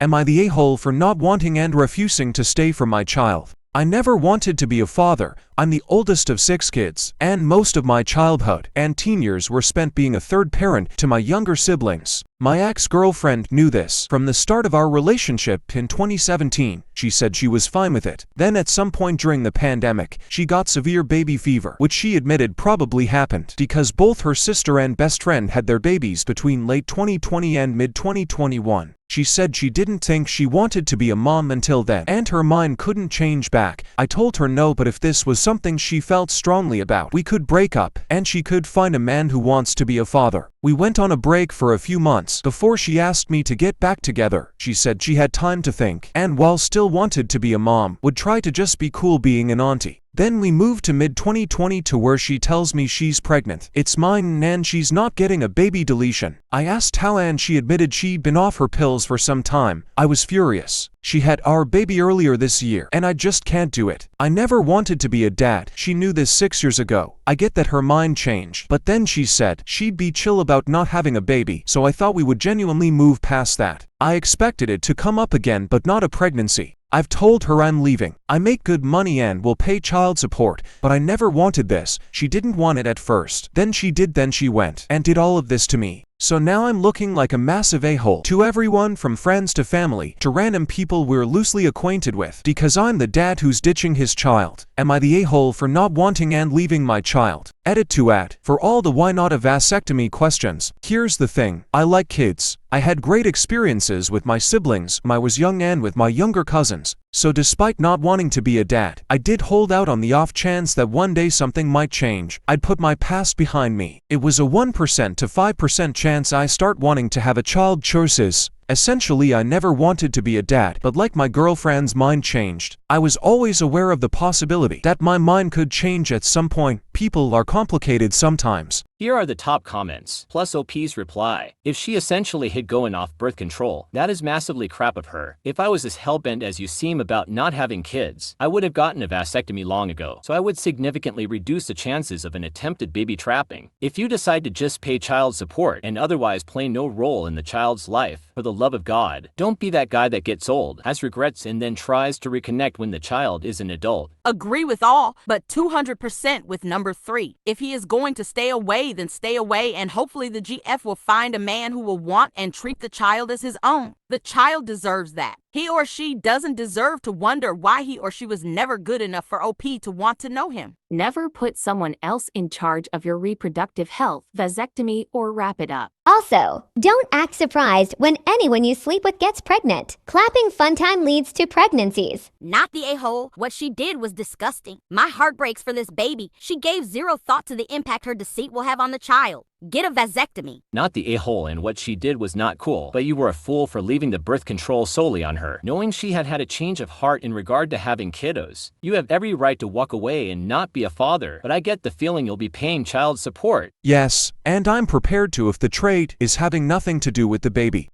Am I the a-hole for not wanting and refusing to stay for my child? I never wanted to be a father. I'm the oldest of 6 kids, and most of my childhood and teen years were spent being a third parent to my younger siblings. My ex-girlfriend knew this from the start of our relationship in 2017. She said she was fine with it. Then at some point during the pandemic, she got severe baby fever, which she admitted probably happened because both her sister and best friend had their babies between late 2020 and mid-2021. She said she didn't think she wanted to be a mom until then, and her mind couldn't change back. I told her no, but if this was something she felt strongly about, we could break up, and she could find a man who wants to be a father. We went on a break for a few months before she asked me to get back together. She said she had time to think, and while still wanted to be a mom, would try to just be cool being an auntie. Then we moved to mid-2020 to where she tells me she's pregnant. It's mine and she's not getting a baby deletion. I asked how and she admitted she'd been off her pills for some time. I was furious. She had our baby earlier this year, and I just can't do it. I never wanted to be a dad. She knew this 6 years ago. I get that her mind changed, but then she said she'd be chill about not having a baby, so I thought we would genuinely move past that. I expected it to come up again, but not a pregnancy. I've told her I'm leaving. I make good money and will pay child support, but I never wanted this. She didn't want it at first. Then she did, then she went and did all of this to me. So now I'm looking like a massive a-hole to everyone from friends to family to random people we're loosely acquainted with because I'm the dad who's ditching his child. Am I the a-hole for not wanting and leaving my child? Edit to add, for all the why not a vasectomy questions, here's the thing, I like kids. I had great experiences with my siblings when I was young and with my younger cousins. So despite not wanting to be a dad, I did hold out on the off chance that one day something might change. I'd put my past behind me. It was a 1% to 5% chance I start wanting to have a child. Choices. Essentially, I never wanted to be a dad, but like my girlfriend's mind changed. I was always aware of the possibility that my mind could change at some point. People are complicated sometimes. Here are the top comments, plus OP's reply. If she essentially hid going off birth control, that is massively crap of her. If I was as hellbent as you seem about not having kids, I would have gotten a vasectomy long ago, so I would significantly reduce the chances of an attempted baby trapping. If you decide to just pay child support and otherwise play no role in the child's life, for the love of God, don't be that guy that gets old, has regrets and then tries to reconnect when the child is an adult. Agree with all, but 200% with number 3. If he is going to stay away, then stay away, and hopefully the GF will find a man who will want and treat the child as his own. The child deserves that. He or she doesn't deserve to wonder why he or she was never good enough for OP to want to know him. Never put someone else in charge of your reproductive health, vasectomy, or wrap it up. Also, don't act surprised when anyone you sleep with gets pregnant. Clapping fun time leads to pregnancies. Not the a-hole. What she did was disgusting. My heart breaks for this baby. She gave zero thought to the impact her deceit will have on the child. Get a vasectomy. Not the a-hole, and what she did was not cool, but you were a fool for leaving the birth control solely on her, knowing she had had a change of heart in regard to having kiddos. You have every right to walk away and not be a father, but I get the feeling you'll be paying child support. Yes, and I'm prepared to if the trade is having nothing to do with the baby.